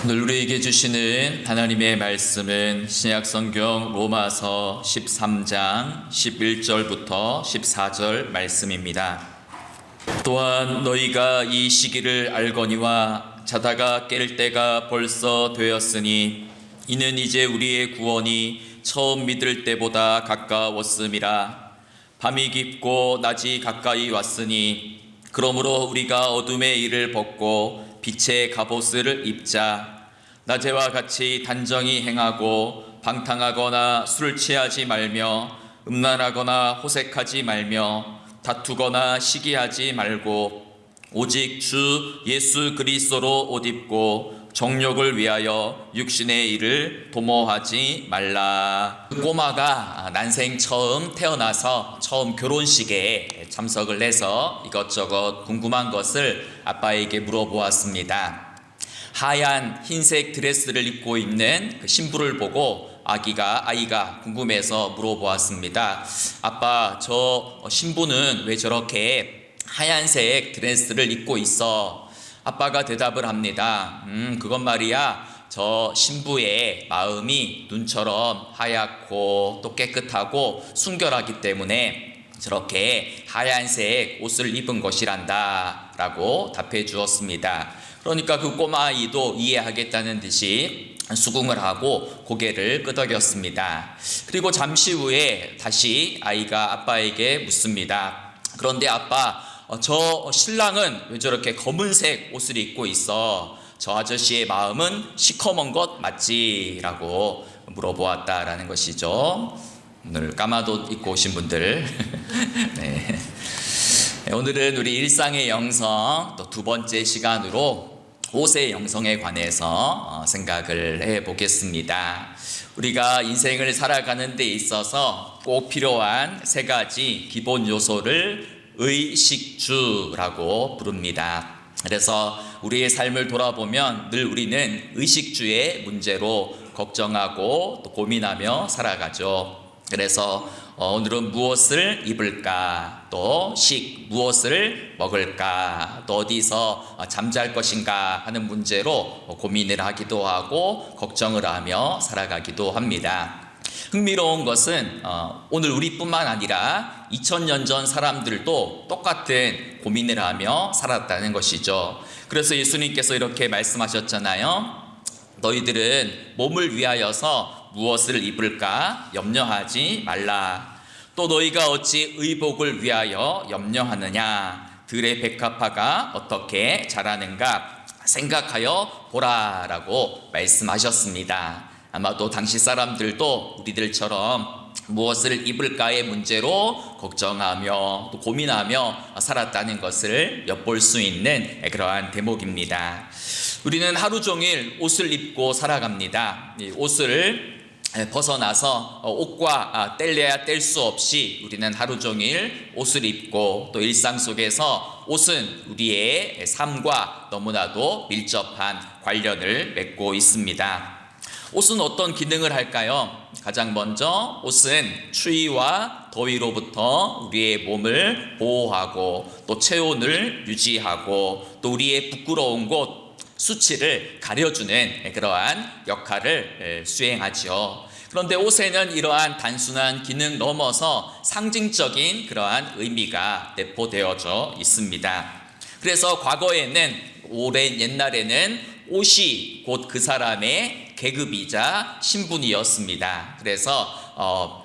오늘 우리에게 주시는 하나님의 말씀은 신약성경 로마서 13장 11절부터 14절 말씀입니다. 또한 너희가 이 시기를 알거니와 자다가 깰 때가 벌써 되었으니 이는 이제 우리의 구원이 처음 믿을 때보다 가까웠음이라. 밤이 깊고 낮이 가까이 왔으니 그러므로 우리가 어둠의 일을 벗고 빛의 갑옷을 입자. 낮에와 같이 단정히 행하고 방탕하거나 술을 취하지 말며 음란하거나 호색하지 말며 다투거나 시기하지 말고 오직 주 예수 그리스도로 옷 입고 정욕을 위하여 육신의 일을 도모하지 말라. 꼬마가 난생 처음 태어나서 처음 결혼식에 참석을 해서 이것저것 궁금한 것을 아빠에게 물어보았습니다. 하얀 흰색 드레스를 입고 있는 그 신부를 보고 아이가 궁금해서 물어보았습니다. 아빠, 저 신부는 왜 저렇게 하얀색 드레스를 입고 있어? 아빠가 대답을 합니다. 그건 말이야, 저 신부의 마음이 눈처럼 하얗고 또 깨끗하고 순결하기 때문에 저렇게 하얀색 옷을 입은 것이란다 라고 답해 주었습니다. 그러니까 그 꼬마아이도 이해하겠다는 듯이 수긍을 하고 고개를 끄덕였습니다. 그리고 잠시 후에 다시 아이가 아빠에게 묻습니다. 그런데 아빠, 저 신랑은 왜 저렇게 검은색 옷을 입고 있어? 저 아저씨의 마음은 시커먼 것 맞지? 라고 물어보았다라는 것이죠. 오늘 까마도 입고 오신 분들 네. 오늘은 우리 일상의 영성 또 두 번째 시간으로 옷의 영성에 관해서 생각을 해보겠습니다. 우리가 인생을 살아가는 데 있어서 꼭 필요한 세 가지 기본 요소를 의식주라고 부릅니다. 그래서 우리의 삶을 돌아보면 늘 우리는 의식주의 문제로 걱정하고 또 고민하며 살아가죠. 그래서 오늘은 무엇을 입을까, 또 무엇을 먹을까, 또 어디서 잠잘 것인가 하는 문제로 고민을 하기도 하고 걱정을 하며 살아가기도 합니다. 흥미로운 것은 오늘 우리뿐만 아니라 2000년 전 사람들도 똑같은 고민을 하며 살았다는 것이죠. 그래서 예수님께서 이렇게 말씀하셨잖아요. 너희들은 몸을 위하여서 무엇을 입을까 염려하지 말라. 또 너희가 어찌 의복을 위하여 염려하느냐. 들의 백합화가 어떻게 자라는가 생각하여 보라라고 말씀하셨습니다. 아마도 당시 사람들도 우리들처럼 무엇을 입을까의 문제로 걱정하며 또 고민하며 살았다는 것을 엿볼 수 있는 그러한 대목입니다. 우리는 하루 종일 옷을 입고 살아갑니다. 이 옷을 벗어나서 옷과 뗄래야 뗄 수 없이 우리는 하루 종일 옷을 입고 또 일상 속에서 옷은 우리의 삶과 너무나도 밀접한 관련을 맺고 있습니다. 옷은 어떤 기능을 할까요? 가장 먼저 옷은 추위와 더위로부터 우리의 몸을 보호하고 또 체온을 유지하고 또 우리의 부끄러운 곳 수치를 가려주는 그러한 역할을 수행하죠. 그런데 옷에는 이러한 단순한 기능 넘어서 상징적인 그러한 의미가 내포되어져 있습니다. 그래서 과거에는 오랜 옛날에는 옷이 곧 그 사람의 계급이자 신분이었습니다. 그래서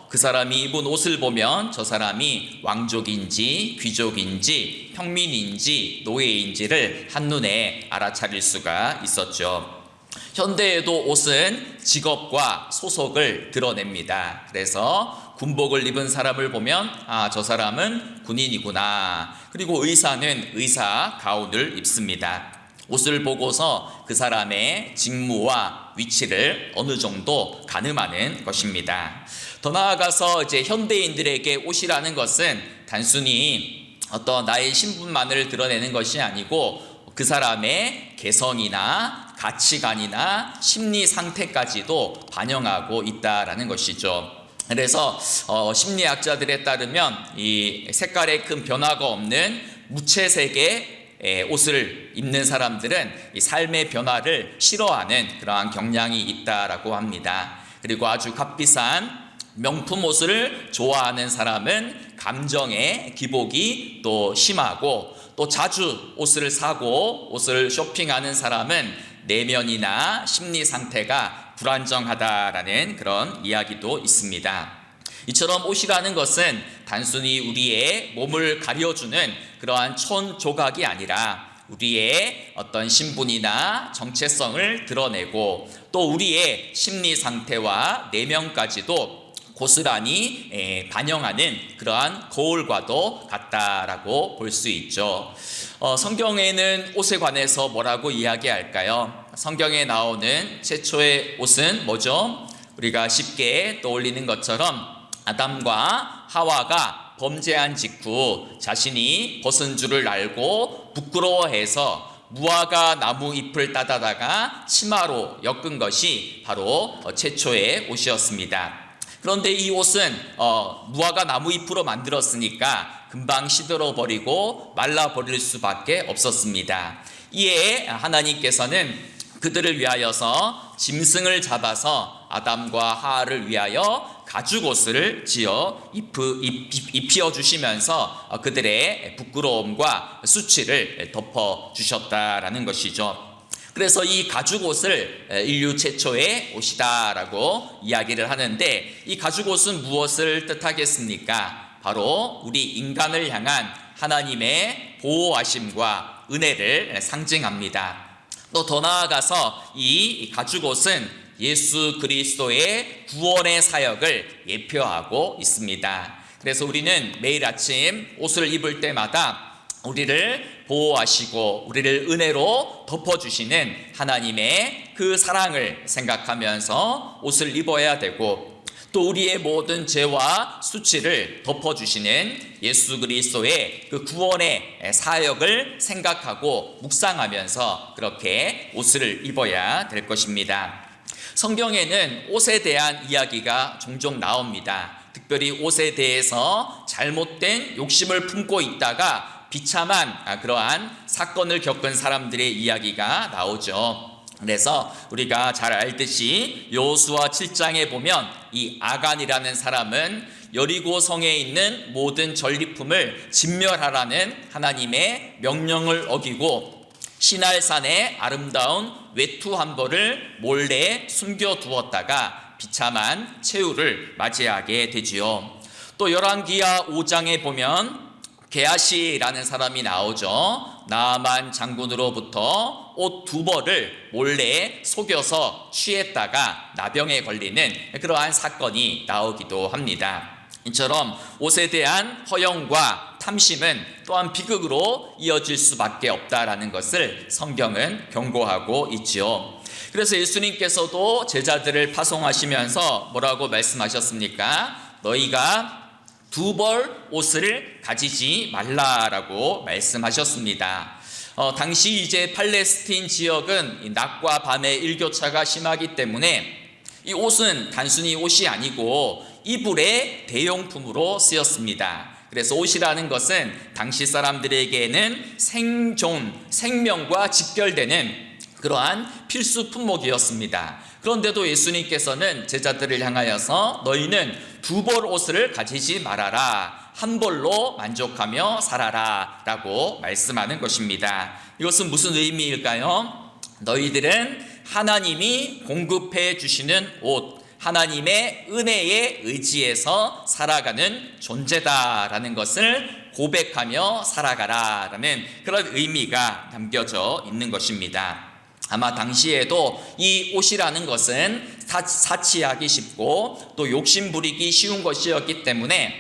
그 사람이 입은 옷을 보면 저 사람이 왕족인지 귀족인지 평민인지 노예인지를 한눈에 알아차릴 수가 있었죠. 현대에도 옷은 직업과 소속을 드러냅니다. 그래서 군복을 입은 사람을 보면 저 사람은 군인이구나. 그리고 의사는 의사 가운을 입습니다. 옷을 보고서 그 사람의 직무와 위치를 어느 정도 가늠하는 것입니다. 더 나아가서 이제 현대인들에게 옷이라는 것은 단순히 어떤 나의 신분만을 드러내는 것이 아니고 그 사람의 개성이나 가치관이나 심리 상태까지도 반영하고 있다라는 것이죠. 그래서 심리학자들에 따르면 이 색깔에 큰 변화가 없는 무채색의 옷을 입는 사람들은 이 삶의 변화를 싫어하는 그러한 경향이 있다라고 합니다. 그리고 아주 값비싼 명품 옷을 좋아하는 사람은 감정의 기복이 또 심하고, 또 자주 옷을 사고 옷을 쇼핑하는 사람은 내면이나 심리 상태가 불안정하다라는 그런 이야기도 있습니다. 이처럼 옷이라는 것은 단순히 우리의 몸을 가려주는 그러한 촌 조각이 아니라 우리의 어떤 신분이나 정체성을 드러내고, 또 우리의 심리 상태와 내면까지도 고스란히 반영하는 그러한 거울과도 같다라고 볼 수 있죠. 성경에는 옷에 관해서 뭐라고 이야기할까요? 성경에 나오는 최초의 옷은 뭐죠? 우리가 쉽게 떠올리는 것처럼 아담과 하와가 범죄한 직후 자신이 벗은 줄을 알고 부끄러워해서 무화과 나무 잎을 따다다가 치마로 엮은 것이 바로 최초의 옷이었습니다. 그런데 이 옷은 무화과 나무 잎으로 만들었으니까 금방 시들어버리고 말라버릴 수밖에 없었습니다. 이에 하나님께서는 그들을 위하여서 짐승을 잡아서 아담과 하와를 위하여 가죽옷을 지어 입혀 주시면서 그들의 부끄러움과 수치를 덮어 주셨다라는 것이죠. 그래서 이 가죽옷을 인류 최초의 옷이다라고 이야기를 하는데, 이 가죽옷은 무엇을 뜻하겠습니까? 바로 우리 인간을 향한 하나님의 보호하심과 은혜를 상징합니다. 또 더 나아가서 이 가죽옷은 예수 그리스도의 구원의 사역을 예표하고 있습니다. 그래서 우리는 매일 아침 옷을 입을 때마다 우리를 보호하시고 우리를 은혜로 덮어주시는 하나님의 그 사랑을 생각하면서 옷을 입어야 되고, 또 우리의 모든 죄와 수치를 덮어주시는 예수 그리스도의 그 구원의 사역을 생각하고 묵상하면서 그렇게 옷을 입어야 될 것입니다. 성경에는 옷에 대한 이야기가 종종 나옵니다. 특별히 옷에 대해서 잘못된 욕심을 품고 있다가 비참한 그러한 사건을 겪은 사람들의 이야기가 나오죠. 그래서 우리가 잘 알듯이 여호수아 7장에 보면 이 아간이라는 사람은 여리고 성에 있는 모든 전리품을 진멸하라는 하나님의 명령을 어기고 시날산의 아름다운 외투 한 벌을 몰래 숨겨두었다가 비참한 최후를 맞이하게 되지요. 또 열왕기하 5장에 보면 게하시라는 사람이 나오죠. 나아만 장군으로부터 옷 2벌을 몰래 속여서 취했다가 나병에 걸리는 그러한 사건이 나오기도 합니다. 이처럼 옷에 대한 허영과 탐심은 또한 비극으로 이어질 수밖에 없다라는 것을 성경은 경고하고 있지요. 그래서 예수님께서도 제자들을 파송하시면서 뭐라고 말씀하셨습니까? 너희가 2벌 옷을 가지지 말라라고 말씀하셨습니다. 당시 이제 팔레스틴 지역은 낮과 밤의 일교차가 심하기 때문에 이 옷은 단순히 옷이 아니고 이불의 대용품으로 쓰였습니다. 그래서 옷이라는 것은 당시 사람들에게는 생명과 직결되는 그러한 필수 품목이었습니다. 그런데도 예수님께서는 제자들을 향하여서 너희는 2벌 옷을 가지지 말아라, 한 벌로 만족하며 살아라 라고 말씀하는 것입니다. 이것은 무슨 의미일까요? 너희들은 하나님이 공급해 주시는 옷, 하나님의 은혜에 의지해서 살아가는 존재다라는 것을 고백하며 살아가라라는 그런 의미가 담겨져 있는 것입니다. 아마 당시에도 이 옷이라는 것은 사치하기 쉽고 또 욕심 부리기 쉬운 것이었기 때문에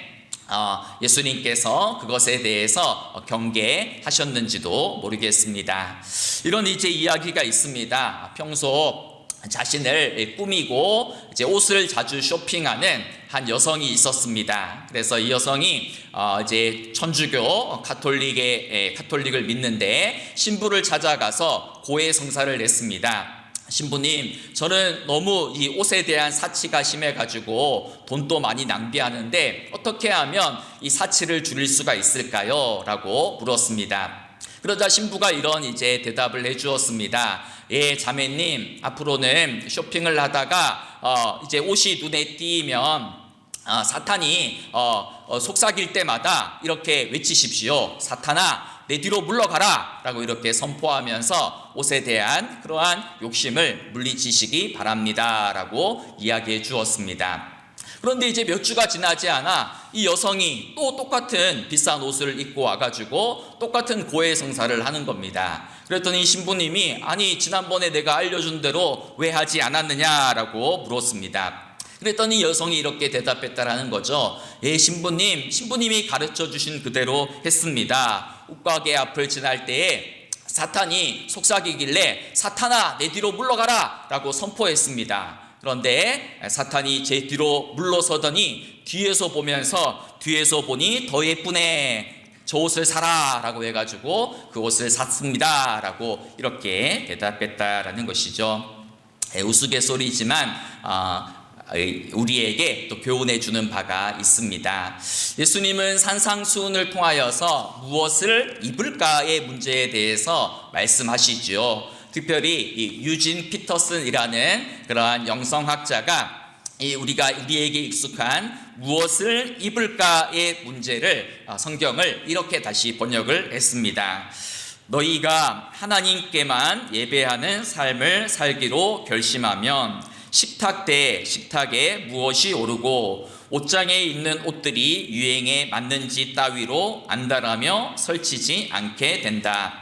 예수님께서 그것에 대해서 경계하셨는지도 모르겠습니다. 이런 이제 이야기가 있습니다. 평소 자신을 꾸미고 이제 옷을 자주 쇼핑하는 한 여성이 있었습니다. 그래서 이 여성이 이제 천주교 카톨릭을 믿는데 신부를 찾아가서 고해 성사를 냈습니다. 신부님, 저는 너무 이 옷에 대한 사치가 심해가지고 돈도 많이 낭비하는데 어떻게 하면 이 사치를 줄일 수가 있을까요? 라고 물었습니다. 그러자 신부가 이런 이제 대답을 해 주었습니다. 예, 자매님, 앞으로는 쇼핑을 하다가 이제 옷이 눈에 띄면 사탄이 속삭일 때마다 이렇게 외치십시오. 사탄아, 내 뒤로 물러가라 라고 이렇게 선포하면서 옷에 대한 그러한 욕심을 물리치시기 바랍니다 라고 이야기해 주었습니다. 그런데 이제 몇 주가 지나지 않아 이 여성이 또 똑같은 비싼 옷을 입고 와가지고 똑같은 고해성사를 하는 겁니다. 그랬더니 신부님이 아니 지난번에 내가 알려준 대로 왜 하지 않았느냐라고 물었습니다. 그랬더니 여성이 이렇게 대답했다라는 거죠. 예, 신부님이 가르쳐 주신 그대로 했습니다. 옷가게 앞을 지날 때에 사탄이 속삭이길래 사탄아 내 뒤로 물러가라 라고 선포했습니다. 그런데 사탄이 제 뒤로 물러서더니 뒤에서 보니 더 예쁘네, 저 옷을 사라 라고 해가지고 그 옷을 샀습니다 라고 이렇게 대답했다라는 것이죠. 우스갯소리지만 우리에게 또 교훈해 주는 바가 있습니다. 예수님은 산상수훈을 통하여서 무엇을 입을까의 문제에 대해서 말씀하시죠. 특별히 이 유진 피터슨이라는 그러한 영성학자가 우리에게 익숙한 무엇을 입을까의 문제를 성경을 이렇게 다시 번역을 했습니다. 너희가 하나님께만 예배하는 삶을 살기로 결심하면 식탁에 무엇이 오르고 옷장에 있는 옷들이 유행에 맞는지 따위로 안달하며 설치지 않게 된다.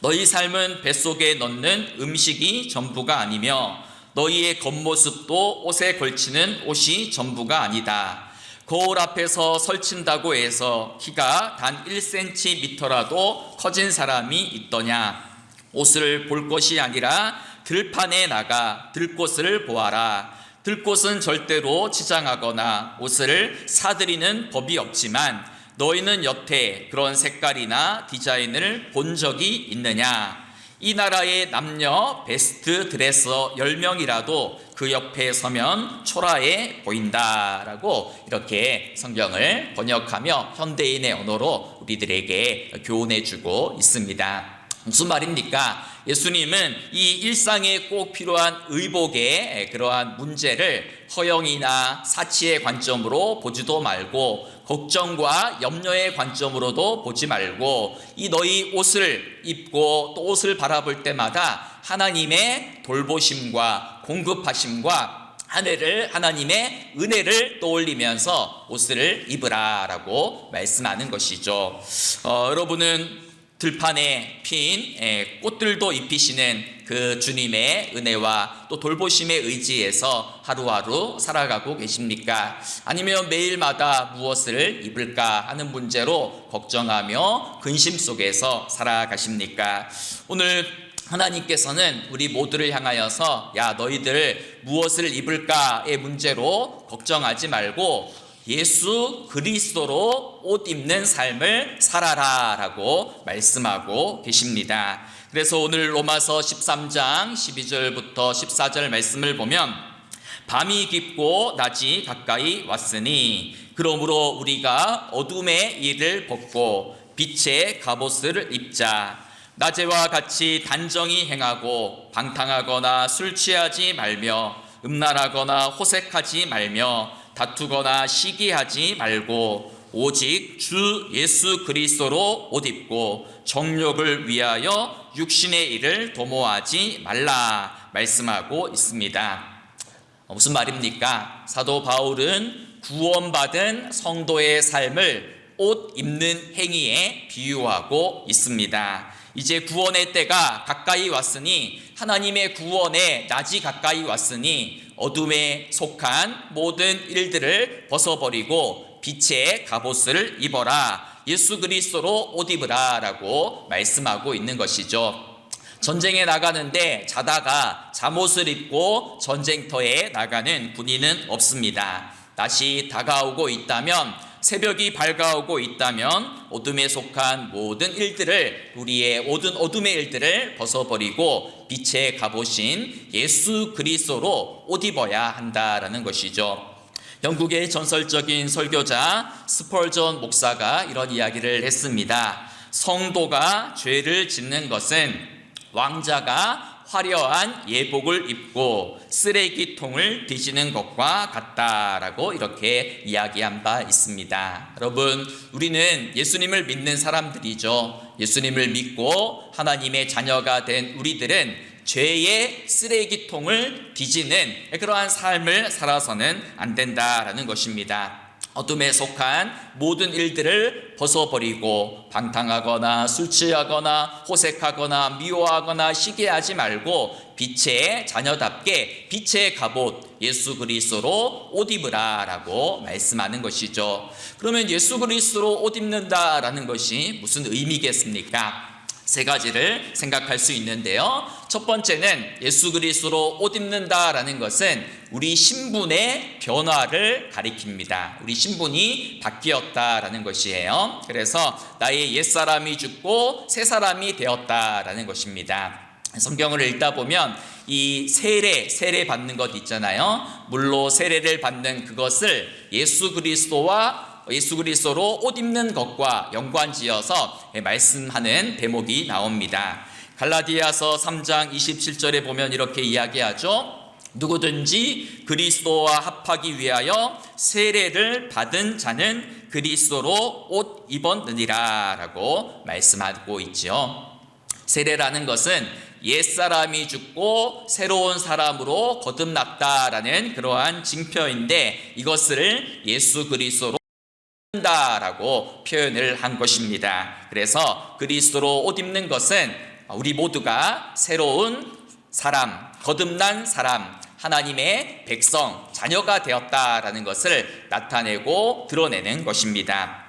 너희 삶은 뱃속에 넣는 음식이 전부가 아니며 너희의 겉모습도 옷에 걸치는 옷이 전부가 아니다. 거울 앞에서 설친다고 해서 키가 단 1cm라도 커진 사람이 있더냐. 옷을 볼 것이 아니라 들판에 나가 들꽃을 보아라. 들꽃은 절대로 치장하거나 옷을 사들이는 법이 없지만 너희는 여태 그런 색깔이나 디자인을 본 적이 있느냐? 이 나라의 남녀 베스트 드레서 10명이라도 그 옆에 서면 초라해 보인다라고 이렇게 성경을 번역하며 현대인의 언어로 우리들에게 교훈해 주고 있습니다. 무슨 말입니까? 예수님은 이 일상에 꼭 필요한 의복의 그러한 문제를 허영이나 사치의 관점으로 보지도 말고 걱정과 염려의 관점으로도 보지 말고 이 너희 옷을 입고 또 옷을 바라볼 때마다 하나님의 돌보심과 공급하심과 하나님의 은혜를 떠올리면서 옷을 입으라라고 말씀하는 것이죠. 여러분은 들판에 핀 꽃들도 입히시는 그 주님의 은혜와 또 돌보심에 의지해서 하루하루 살아가고 계십니까? 아니면 매일마다 무엇을 입을까 하는 문제로 걱정하며 근심 속에서 살아가십니까? 오늘 하나님께서는 우리 모두를 향하여서 야 너희들 무엇을 입을까의 문제로 걱정하지 말고 예수 그리스도로 옷 입는 삶을 살아라 라고 말씀하고 계십니다. 그래서 오늘 로마서 13장 12절부터 14절 말씀을 보면 밤이 깊고 낮이 가까이 왔으니 그러므로 우리가 어둠의 일을 벗고 빛의 갑옷을 입자. 낮에와 같이 단정히 행하고 방탕하거나 술 취하지 말며 음란하거나 호색하지 말며 다투거나 시기하지 말고 오직 주 예수 그리스도로 옷 입고 정욕을 위하여 육신의 일을 도모하지 말라 말씀하고 있습니다. 무슨 말입니까? 사도 바울은 구원받은 성도의 삶을 옷 입는 행위에 비유하고 있습니다. 이제 구원의 때가 가까이 왔으니 하나님의 구원의 낮이 가까이 왔으니 어둠에 속한 모든 일들을 벗어버리고 빛의 갑옷을 입어라. 예수 그리스도로 옷 입으라 라고 말씀하고 있는 것이죠. 전쟁에 나가는데 자다가 잠옷을 입고 전쟁터에 나가는 군인은 없습니다. 낮이 다가오고 있다면 새벽이 밝아오고 있다면 어둠에 속한 모든 일들을 우리의 모든 어둠의 일들을 벗어버리고 빛의 갑옷인 예수 그리스도로 옷 입어야 한다라는 것이죠. 영국의 전설적인 설교자 스펄전 목사가 이런 이야기를 했습니다. 성도가 죄를 짓는 것은 왕자가 화려한 예복을 입고 쓰레기통을 뒤지는 것과 같다라고 이렇게 이야기한 바 있습니다. 여러분, 우리는 예수님을 믿는 사람들이죠. 예수님을 믿고 하나님의 자녀가 된 우리들은 죄의 쓰레기통을 뒤지는 그러한 삶을 살아서는 안 된다라는 것입니다. 어둠에 속한 모든 일들을 벗어버리고 방탕하거나 술 취하거나 호색하거나 미워하거나 시기하지 말고 빛의 자녀답게 빛의 갑옷 예수 그리스도로 옷 입으라라고 말씀하는 것이죠. 그러면 예수 그리스도로 옷 입는다라는 것이 무슨 의미겠습니까? 세 가지를 생각할 수 있는데요. 첫 번째는 예수 그리스도로 옷 입는다라는 것은 우리 신분의 변화를 가리킵니다. 우리 신분이 바뀌었다라는 것이에요. 그래서 나의 옛사람이 죽고 새 사람이 되었다라는 것입니다. 성경을 읽다 보면 이 세례 받는 것 있잖아요. 물로 세례를 받는 그것을 예수 그리스도로 옷 입는 것과 연관지어서 말씀하는 대목이 나옵니다. 갈라디아서 3장 27절에 보면 이렇게 이야기하죠. 누구든지 그리스도와 합하기 위하여 세례를 받은 자는 그리스도로 옷 입었느니라 라고 말씀하고 있죠. 세례라는 것은 옛사람이 죽고 새로운 사람으로 거듭났다라는 그러한 징표인데 이것을 예수 그리스도로 라고 표현을 한 것입니다. 그래서 그리스도로 옷 입는 것은 우리 모두가 새로운 사람, 거듭난 사람, 하나님의 백성, 자녀가 되었다라는 것을 나타내고 드러내는 것입니다.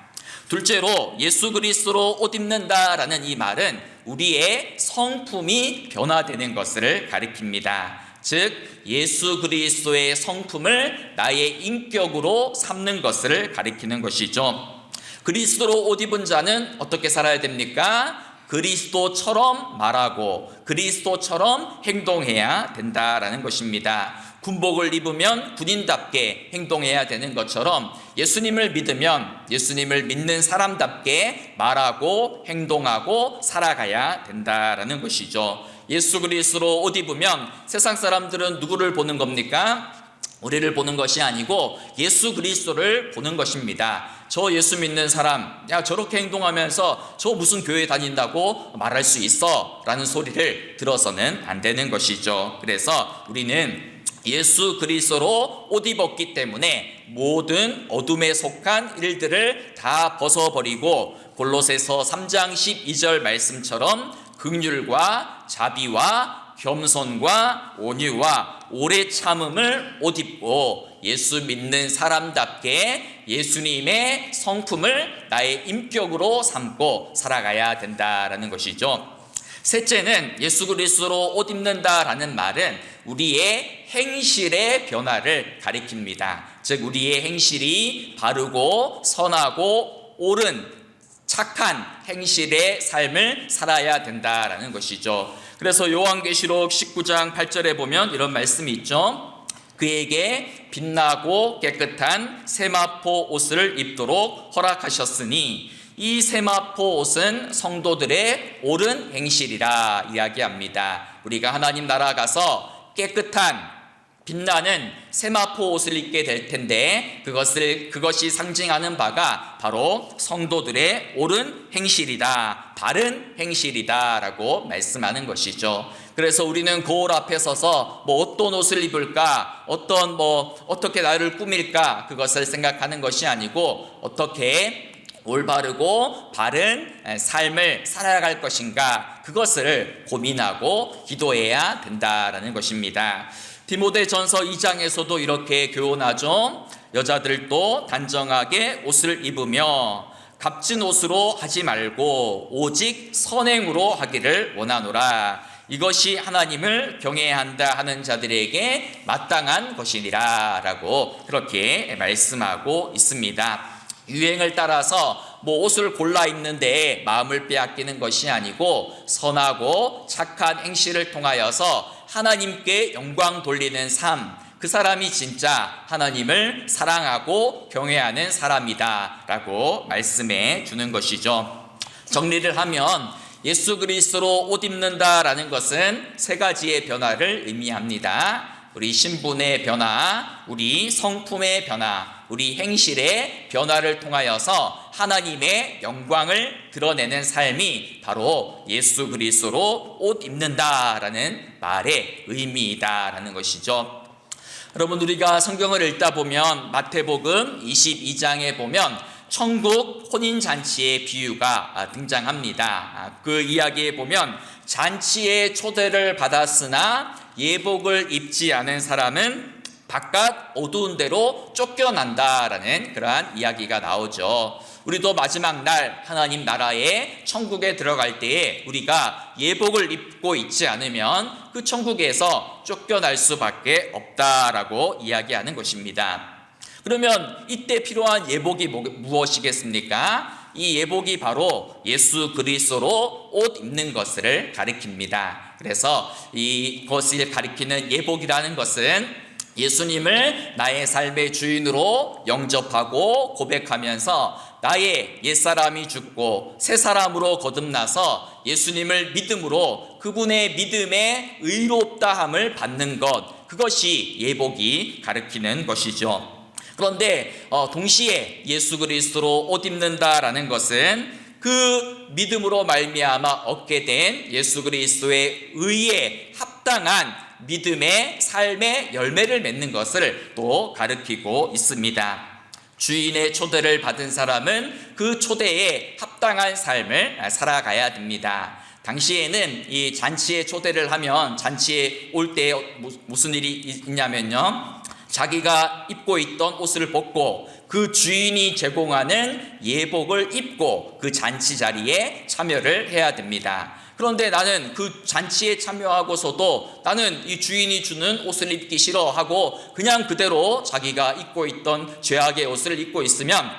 둘째로 예수 그리스도로 옷 입는다라는 이 말은 우리의 성품이 변화되는 것을 가리킵니다. 즉 예수 그리스도의 성품을 나의 인격으로 삼는 것을 가리키는 것이죠. 그리스도로 옷 입은 자는 어떻게 살아야 됩니까? 그리스도처럼 말하고 그리스도처럼 행동해야 된다라는 것입니다. 군복을 입으면 군인답게 행동해야 되는 것처럼 예수님을 믿으면 예수님을 믿는 사람답게 말하고 행동하고 살아가야 된다라는 것이죠. 예수 그리스도로 옷 입으면 세상 사람들은 누구를 보는 겁니까? 우리를 보는 것이 아니고 예수 그리스도를 보는 것입니다. 저 예수 믿는 사람, 야 저렇게 행동하면서 저 무슨 교회 다닌다고 말할 수 있어? 라는 소리를 들어서는 안 되는 것이죠. 그래서 우리는 예수 그리스도로 옷 입었기 때문에 모든 어둠에 속한 일들을 다 벗어버리고 골로새서 3장 12절 말씀처럼 긍휼과 자비와 겸손과 온유와 오래 참음을 옷 입고 예수 믿는 사람답게 예수님의 성품을 나의 인격으로 삼고 살아가야 된다라는 것이죠. 셋째는 예수 그리스도로 옷 입는다라는 말은 우리의 행실의 변화를 가리킵니다. 즉 우리의 행실이 바르고 선하고 옳은 착한 행실의 삶을 살아야 된다라는 것이죠. 그래서 요한계시록 19장 8절에 보면 이런 말씀이 있죠. 그에게 빛나고 깨끗한 세마포 옷을 입도록 허락하셨으니 이 세마포 옷은 성도들의 옳은 행실이라 이야기합니다. 우리가 하나님 나라 가서 깨끗한 빛나는 세마포 옷을 입게 될 텐데 그것이 상징하는 바가 바로 성도들의 옳은 행실이다, 바른 행실이다 라고 말씀하는 것이죠. 그래서 우리는 거울 앞에 서서 어떤 옷을 입을까, 어떻게 나를 꾸밀까 그것을 생각하는 것이 아니고 어떻게 올바르고 바른 삶을 살아갈 것인가 그것을 고민하고 기도해야 된다라는 것입니다. 디모데전서 2장에서도 이렇게 교훈하죠. 여자들도 단정하게 옷을 입으며 값진 옷으로 하지 말고 오직 선행으로 하기를 원하노라. 이것이 하나님을 경외해야 한다 하는 자들에게 마땅한 것이니라 라고 그렇게 말씀하고 있습니다. 유행을 따라서 옷을 골라 입는데 마음을 빼앗기는 것이 아니고 선하고 착한 행실을 통하여서 하나님께 영광 돌리는 삶, 그 사람이 진짜 하나님을 사랑하고 경외하는 사람이다 라고 말씀해 주는 것이죠. 정리를 하면 예수 그리스도로 옷 입는다라는 것은 세 가지의 변화를 의미합니다. 우리 신분의 변화, 우리 성품의 변화, 우리 행실의 변화를 통하여서 하나님의 영광을 드러내는 삶이 바로 예수 그리스도로 옷 입는다라는 말의 의미이다라는 것이죠. 여러분, 우리가 성경을 읽다 보면 마태복음 22장에 보면 천국 혼인잔치의 비유가 등장합니다. 그 이야기에 보면 잔치의 초대를 받았으나 예복을 입지 않은 사람은 바깥 어두운 데로 쫓겨난다라는 그러한 이야기가 나오죠. 우리도 마지막 날 하나님 나라의 천국에 들어갈 때에 우리가 예복을 입고 있지 않으면 그 천국에서 쫓겨날 수밖에 없다라고 이야기하는 것입니다. 그러면 이때 필요한 예복이 무엇이겠습니까? 이 예복이 바로 예수 그리스도로 옷 입는 것을 가리킵니다. 그래서 이것을 가리키는 예복이라는 것은 예수님을 나의 삶의 주인으로 영접하고 고백하면서 나의 옛사람이 죽고 새 사람으로 거듭나서 예수님을 믿음으로 그분의 믿음의 의롭다함을 받는 것, 그것이 예복이 가리키는 것이죠. 그런데 동시에 예수 그리스도로 옷 입는다라는 것은 그 믿음으로 말미암아 얻게 된 예수 그리스도의 의에 합당한 믿음의 삶의 열매를 맺는 것을 또 가리키고 있습니다. 주인의 초대를 받은 사람은 그 초대에 합당한 삶을 살아가야 됩니다. 당시에는 이 잔치에 초대를 하면 잔치에 올 때 무슨 일이 있냐면요, 자기가 입고 있던 옷을 벗고 그 주인이 제공하는 예복을 입고 그 잔치 자리에 참여를 해야 됩니다. 그런데 나는 그 잔치에 참여하고서도 나는 이 주인이 주는 옷을 입기 싫어하고 그냥 그대로 자기가 입고 있던 죄악의 옷을 입고 있으면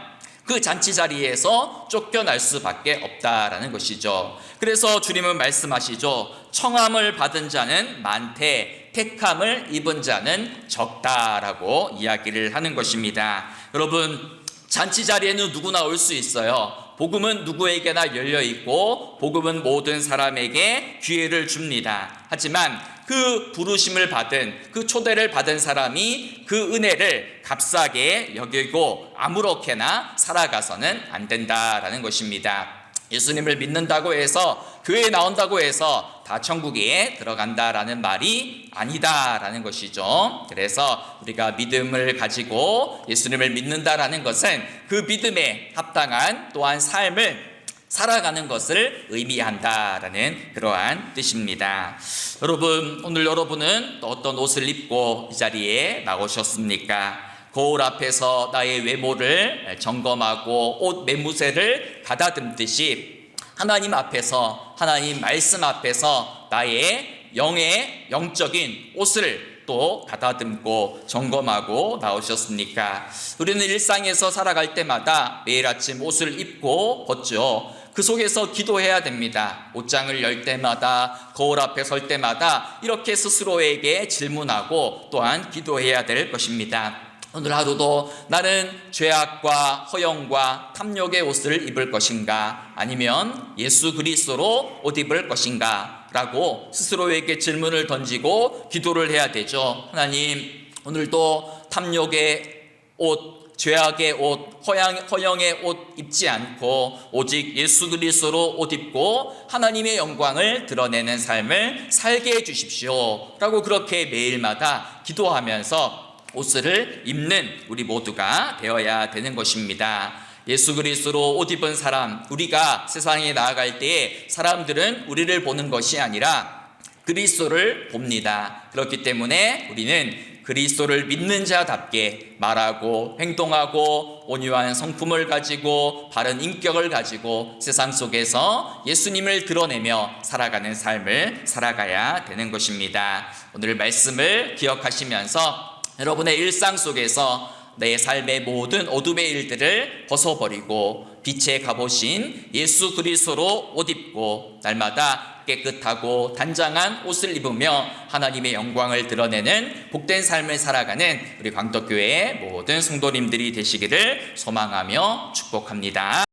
그 잔치 자리에서 쫓겨날 수밖에 없다라는 것이죠. 그래서 주님은 말씀하시죠. 청함을 받은 자는 많되 택함을 입은 자는 적다라고 이야기를 하는 것입니다. 여러분, 잔치 자리에는 누구나 올 수 있어요. 복음은 누구에게나 열려 있고 복음은 모든 사람에게 기회를 줍니다. 하지만 그 부르심을 받은, 그 초대를 받은 사람이 그 은혜를 값싸게 여기고 아무렇게나 살아가서는 안 된다라는 것입니다. 예수님을 믿는다고 해서, 교회에 나온다고 해서 다 천국에 들어간다라는 말이 아니다라는 것이죠. 그래서 우리가 믿음을 가지고 예수님을 믿는다라는 것은 그 믿음에 합당한 또한 삶을 살아가는 것을 의미한다라는 그러한 뜻입니다. 여러분, 오늘 여러분은 또 어떤 옷을 입고 이 자리에 나오셨습니까? 거울 앞에서 나의 외모를 점검하고 옷 매무새를 가다듬듯이 하나님 앞에서, 하나님 말씀 앞에서 나의 영적인 옷을 또 가다듬고 점검하고 나오셨습니까? 우리는 일상에서 살아갈 때마다 매일 아침 옷을 입고 벗죠. 그 속에서 기도해야 됩니다. 옷장을 열 때마다, 거울 앞에 설 때마다 이렇게 스스로에게 질문하고 또한 기도해야 될 것입니다. 오늘 하루도 나는 죄악과 허영과 탐욕의 옷을 입을 것인가, 아니면 예수 그리스도로 옷 입을 것인가 라고 스스로에게 질문을 던지고 기도를 해야 되죠. 하나님, 오늘도 탐욕의 옷, 죄악의 옷, 허영의 옷 입지 않고 오직 예수 그리스도로 옷 입고 하나님의 영광을 드러내는 삶을 살게 해주십시오 라고 그렇게 매일마다 기도하면서 옷을 입는 우리 모두가 되어야 되는 것입니다. 예수 그리스도로 옷 입은 사람, 우리가 세상에 나아갈 때에 사람들은 우리를 보는 것이 아니라 그리스도를 봅니다. 그렇기 때문에 우리는 그리스도를 믿는 자답게 말하고 행동하고 온유한 성품을 가지고 바른 인격을 가지고 세상 속에서 예수님을 드러내며 살아가는 삶을 살아가야 되는 것입니다. 오늘 말씀을 기억하시면서 여러분의 일상 속에서 내 삶의 모든 어둠의 일들을 벗어버리고 빛의 갑옷인 예수 그리스도로 옷 입고 날마다 깨끗하고 단장한 옷을 입으며 하나님의 영광을 드러내는 복된 삶을 살아가는 우리 광덕교회의 모든 성도님들이 되시기를 소망하며 축복합니다.